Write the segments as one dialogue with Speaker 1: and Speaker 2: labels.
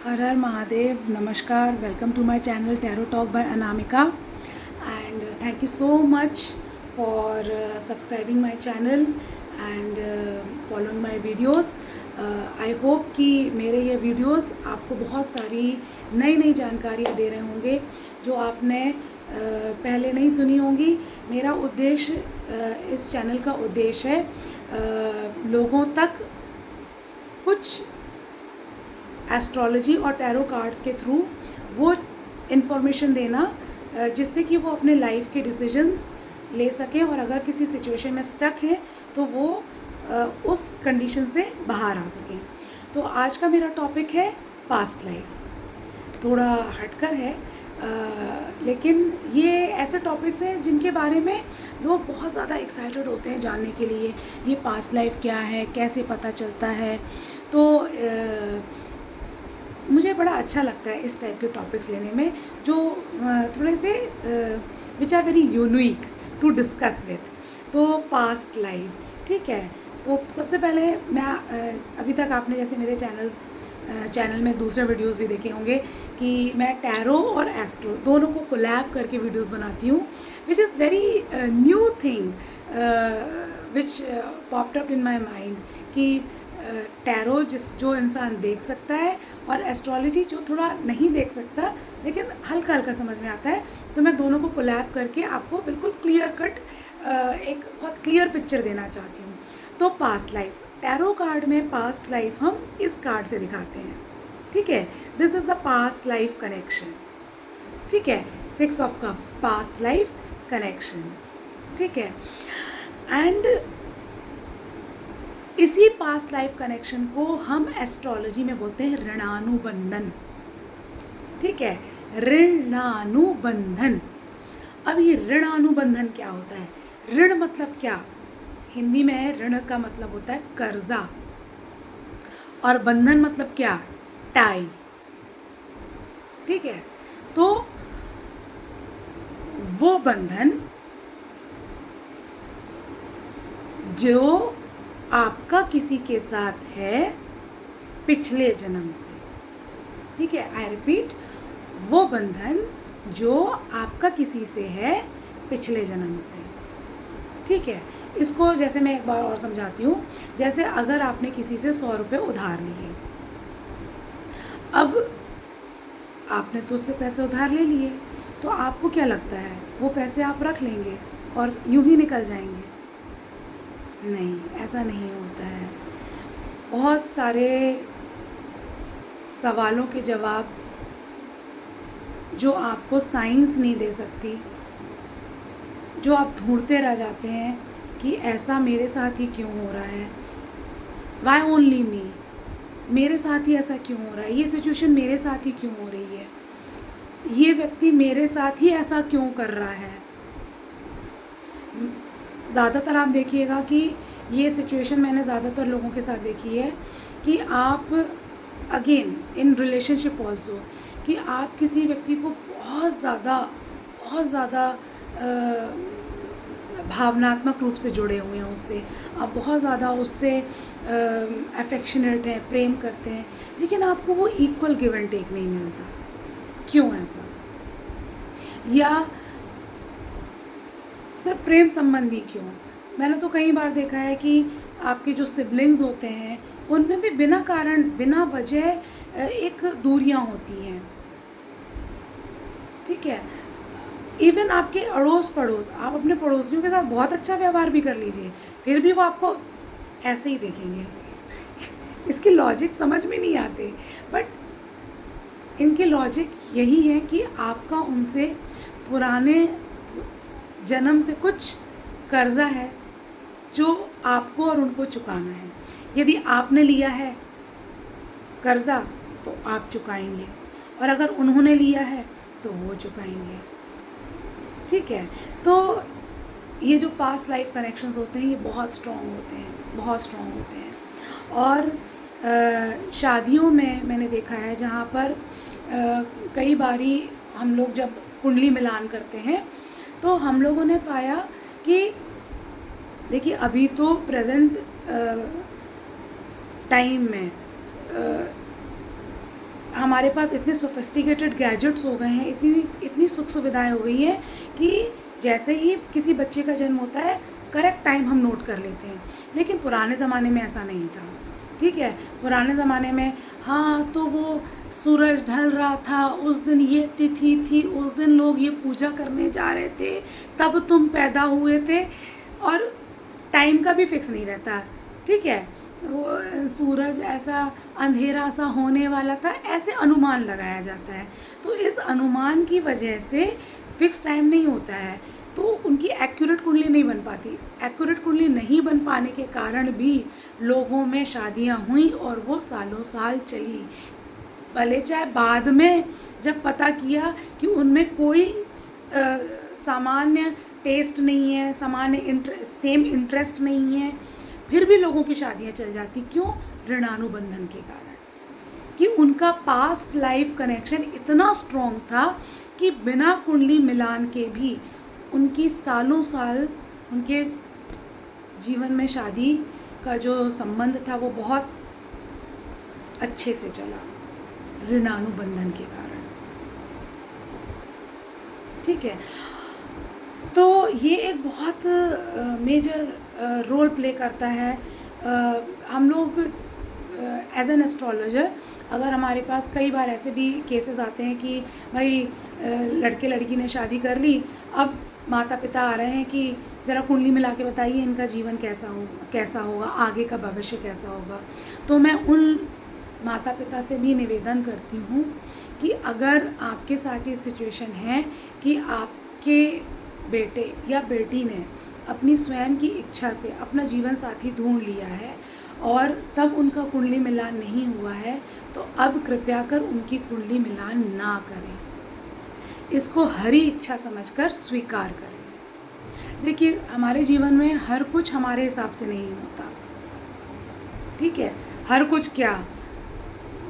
Speaker 1: हर हर महादेव, नमस्कार, welcome to my channel tarot talk by Anamika and thank you so much for subscribing my channel and following my videos. I hope कि मेरे ये videos आपको बहुत सारी नई नई जानकारियाँ दे रहे होंगे जो आपने पहले नहीं सुनी होंगी। मेरा उद्देश्य इस चैनल का उद्देश्य है लोगों तक कुछ एस्ट्रोलॉजी और टैरो कार्ड्स के थ्रू वो इन्फॉर्मेशन देना जिससे कि वो अपने लाइफ के डिसीजंस ले सकें और अगर किसी सिचुएशन में स्टक हैं तो वो उस कंडीशन से बाहर आ सकें। तो आज का मेरा टॉपिक है पास्ट लाइफ। थोड़ा हटकर है लेकिन ये ऐसे टॉपिक्स हैं जिनके बारे में लोग बहुत ज़्यादा एक्साइटेड होते हैं जानने के लिए। ये पास्ट लाइफ क्या है, कैसे पता चलता है। तो मुझे बड़ा अच्छा लगता है इस टाइप के टॉपिक्स लेने में जो थोड़े से which are very unique to discuss with. तो पास्ट लाइफ, ठीक है। तो सबसे पहले मैं अभी तक आपने जैसे मेरे चैनल में दूसरे वीडियोस भी देखे होंगे कि मैं टैरो और एस्ट्रो दोनों को कोलैब करके वीडियोस बनाती हूँ, which is very new thing which popped up in my mind कि टैरो जो इंसान देख सकता है और एस्ट्रोलॉजी जो थोड़ा नहीं देख सकता लेकिन हल्का हल्का समझ में आता है, तो मैं दोनों को कोलैब करके आपको बिल्कुल क्लियर कट एक बहुत क्लियर पिक्चर देना चाहती हूँ। तो पास्ट लाइफ, टैरो कार्ड में पास्ट लाइफ हम इस कार्ड से दिखाते हैं, ठीक है। This is the past life connection, ठीक है। 6 of cups, past life connection, ठीक है। एंड इसी पास्ट लाइफ कनेक्शन को हम एस्ट्रोलॉजी में बोलते हैं ऋणानुबंधन, ठीक है। ऋणानुबंधन। अब ये ऋणानुबंधन क्या होता है? ऋण मतलब क्या? हिंदी में ऋण का मतलब होता है कर्जा और बंधन मतलब क्या? टाई, ठीक है। तो वो बंधन जो आपका किसी के साथ है पिछले जन्म से, ठीक है। आई रिपीट, वो बंधन जो आपका किसी से है पिछले जन्म से, ठीक है। इसको जैसे मैं एक बार और समझाती हूँ। जैसे अगर आपने किसी से 100 रुपये उधार लिए, अब आपने तो उससे पैसे उधार ले लिए, तो आपको क्या लगता है वो पैसे आप रख लेंगे और यूं ही निकल जाएंगे? नहीं, ऐसा नहीं होता है। बहुत सारे सवालों के जवाब जो आपको साइंस नहीं दे सकती, जो आप ढूंढते रह जाते हैं कि ऐसा मेरे साथ ही क्यों हो रहा है, वाई ओनली मी, मेरे साथ ही ऐसा क्यों हो रहा है, ये सिचुएशन मेरे साथ ही क्यों हो रही है, ये व्यक्ति मेरे साथ ही ऐसा क्यों कर रहा है। ज़्यादातर आप देखिएगा कि ये सिचुएशन मैंने ज़्यादातर लोगों के साथ देखी है कि आप अगेन इन रिलेशनशिप ऑल्सो, कि आप किसी व्यक्ति को बहुत ज़्यादा भावनात्मक रूप से जुड़े हुए हैं उससे, आप बहुत ज़्यादा उससे अफेक्शनेट हैं, प्रेम करते हैं, लेकिन आपको वो इक्वल गिव एंड टेक नहीं मिलता। क्यों ऐसा? या सिर्फ प्रेम संबंधी क्यों? मैंने तो कई बार देखा है कि आपके जो सिबलिंग्स होते हैं उनमें भी बिना कारण बिना वजह एक दूरियां होती हैं, ठीक है। इवन आपके अड़ोस पड़ोस, आप अपने पड़ोसियों के साथ बहुत अच्छा व्यवहार भी कर लीजिए, फिर भी वो आपको ऐसे ही देखेंगे। इसके लॉजिक समझ में नहीं आते, बट इनके लॉजिक यही है कि आपका उनसे पुराने जन्म से कुछ कर्जा है जो आपको और उनको चुकाना है। यदि आपने लिया है कर्जा तो आप चुकाएंगे, और अगर उन्होंने लिया है तो वो चुकाएंगे, ठीक है। तो ये जो पास्ट लाइफ कनेक्शंस होते हैं ये बहुत स्ट्रॉन्ग होते हैं, बहुत स्ट्रॉन्ग होते हैं। और शादियों में मैंने देखा है जहाँ पर कई बारी हम लोग जब कुंडली मिलान करते हैं तो हम लोगों ने पाया कि देखिए अभी तो प्रेजेंट टाइम में हमारे पास इतने सोफिस्टिकेटेड गैजेट्स हो गए हैं, इतनी इतनी सुख सुविधाएं हो गई हैं कि जैसे ही किसी बच्चे का जन्म होता है करेक्ट टाइम हम नोट कर लेते हैं। लेकिन पुराने ज़माने में ऐसा नहीं था, ठीक है। पुराने ज़माने में हाँ, तो वो सूरज ढल रहा था, उस दिन ये तिथि थी, उस दिन लोग ये पूजा करने जा रहे थे, तब तुम पैदा हुए थे, और टाइम का भी फिक्स नहीं रहता, ठीक है। वो सूरज ऐसा अंधेरा सा होने वाला था, ऐसे अनुमान लगाया जाता है। तो इस अनुमान की वजह से फिक्स टाइम नहीं होता है, तो उनकी एक्यूरेट कुंडली नहीं बन पाती। एक्यूरेट कुंडली नहीं बन पाने के कारण भी लोगों में शादियां हुई और वो सालों साल चली, भले चाहे बाद में जब पता किया कि उनमें कोई सामान्य टेस्ट नहीं है, सामान्य सेम इंटरेस्ट नहीं है, फिर भी लोगों की शादियां चल जाती। क्यों? ऋणानुबंधन के कारण, कि उनका पास्ट लाइफ कनेक्शन इतना स्ट्रॉन्ग था कि बिना कुंडली मिलान के भी उनकी सालों साल उनके जीवन में शादी का जो संबंध था वो बहुत अच्छे से चला, ऋणानुबंधन के कारण, ठीक है। तो ये एक बहुत मेजर रोल प्ले करता है। हम लोग एज एन एस्ट्रोलॉजर, अगर हमारे पास कई बार ऐसे भी केसेस आते हैं कि भाई लड़के लड़की ने शादी कर ली, अब माता पिता आ रहे हैं कि ज़रा कुंडली मिला के बताइए इनका जीवन कैसा होगा, आगे का भविष्य कैसा होगा। तो मैं उन माता पिता से भी निवेदन करती हूँ कि अगर आपके साथ ये सिचुएशन है कि आपके बेटे या बेटी ने अपनी स्वयं की इच्छा से अपना जीवन साथी ढूंढ लिया है और तब उनका कुंडली मिलान नहीं हुआ है, तो अब कृपया कर उनकी कुंडली मिलान ना करें, इसको हरी इच्छा समझकर स्वीकार करें। देखिए, हमारे जीवन में हर कुछ हमारे हिसाब से नहीं होता, ठीक है। हर कुछ क्या,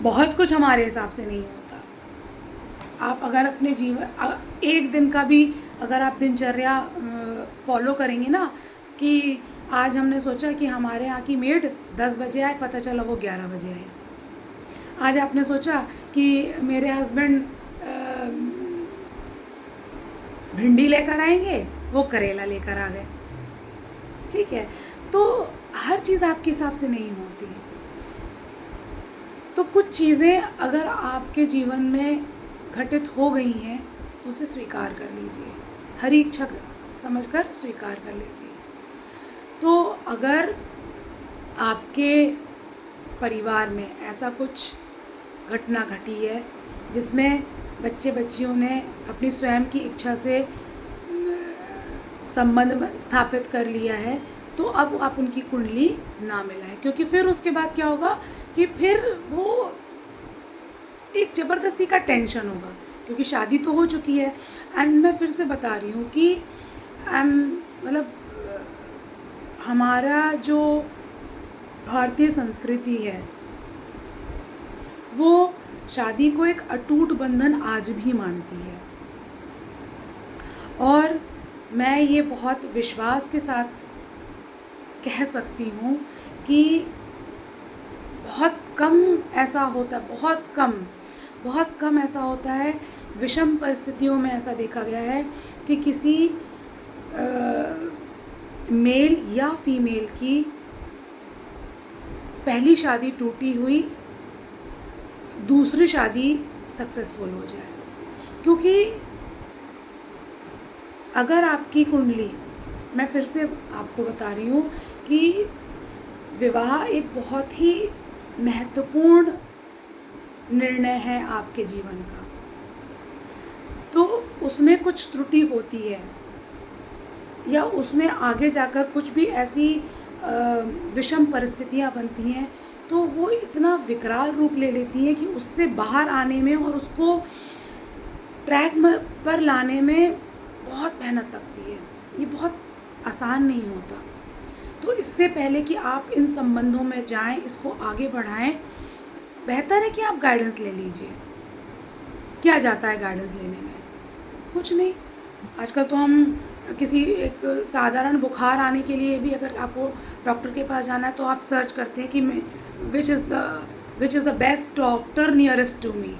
Speaker 1: बहुत कुछ हमारे हिसाब से नहीं होता। आप अगर अपने जीवन एक दिन का भी अगर आप दिनचर्या फॉलो करेंगे ना, कि आज हमने सोचा कि हमारे यहाँ की मेड 10 बजे आए, पता चला वो 11 बजे आए। आज आपने सोचा कि मेरे हस्बैंड भिंडी लेकर आएंगे, वो करेला लेकर आ गए, ठीक है। तो हर चीज़ आपके हिसाब से नहीं होती। तो कुछ चीज़ें अगर आपके जीवन में घटित हो गई हैं तो उसे स्वीकार कर लीजिए, हरी इच्छा समझकर स्वीकार कर लीजिए। तो अगर आपके परिवार में ऐसा कुछ घटना घटी है जिसमें बच्चे बच्चियों ने अपनी स्वयं की इच्छा से संबंध स्थापित कर लिया है, तो अब आप उनकी कुंडली ना मिलाएं, क्योंकि फिर उसके बाद क्या होगा कि फिर वो एक ज़बरदस्ती का टेंशन होगा, क्योंकि शादी तो हो चुकी है। एंड मैं फिर से बता रही हूँ कि मतलब हमारा जो भारतीय संस्कृति है वो शादी को एक अटूट बंधन आज भी मानती है, और मैं ये बहुत विश्वास के साथ कह सकती हूँ कि बहुत कम ऐसा होता है, बहुत कम ऐसा होता है, विषम परिस्थितियों में ऐसा देखा गया है कि किसी मेल या फीमेल की पहली शादी टूटी हुई दूसरी शादी सक्सेसफुल हो जाए। क्योंकि अगर आपकी कुंडली, मैं फिर से आपको बता रही हूँ कि विवाह एक बहुत ही महत्वपूर्ण निर्णय है आपके जीवन का, तो उसमें कुछ त्रुटि होती है या उसमें आगे जाकर कुछ भी ऐसी विषम परिस्थितियाँ बनती हैं, तो वो इतना विकराल रूप ले लेती हैं कि उससे बाहर आने में और उसको ट्रैक पर लाने में बहुत मेहनत लगती है। ये बहुत आसान नहीं होता। तो इससे पहले कि आप इन संबंधों में जाएं, इसको आगे बढ़ाएं, बेहतर है कि आप गाइडेंस ले लीजिए। क्या जाता है गाइडेंस लेने में? कुछ नहीं। आजकल तो हम किसी एक साधारण बुखार आने के लिए भी अगर आपको डॉक्टर के पास जाना है तो आप सर्च करते हैं कि which is the which is the best doctor nearest to me,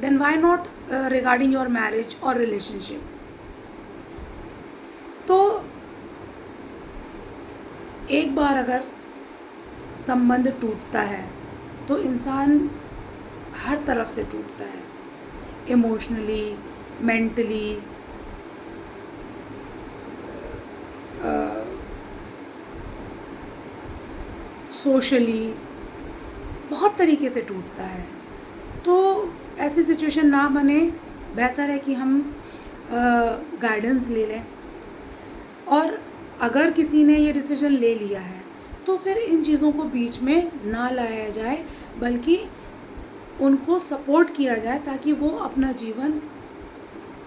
Speaker 1: then why not regarding your marriage or relationship? तो एक बार अगर संबंध टूटता है तो इंसान हर तरफ से टूटता है, इमोशनली, मेंटली, सोशली, बहुत तरीके से टूटता है। तो ऐसी सिचुएशन ना बने, बेहतर है कि हम गाइडेंस ले लें। और अगर किसी ने ये डिसीजन ले लिया है तो फिर इन चीज़ों को बीच में ना लाया जाए, बल्कि उनको सपोर्ट किया जाए ताकि वो अपना जीवन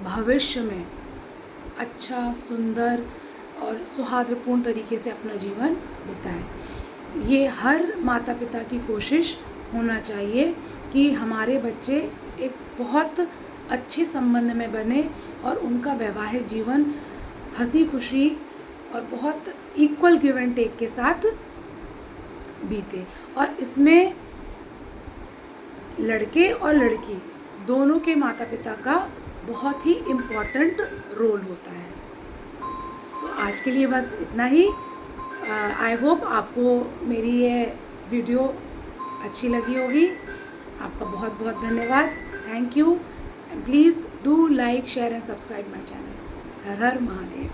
Speaker 1: भविष्य में अच्छा, सुंदर और सौहार्दपूर्ण तरीके से अपना जीवन बिताएं। ये हर माता पिता की कोशिश होना चाहिए कि हमारे बच्चे एक बहुत अच्छे संबंध में बने और उनका वैवाहिक जीवन हंसी खुशी और बहुत इक्वल गिव एंड टेक के साथ बीते। और इसमें लड़के और लड़की दोनों के माता पिता का बहुत ही इम्पॉर्टेंट रोल होता है। तो आज के लिए बस इतना ही। आई होप आपको मेरी ये वीडियो अच्छी लगी होगी। आपका बहुत बहुत धन्यवाद। Thank you and please do like, share and subscribe my channel. Her Har Mahadev.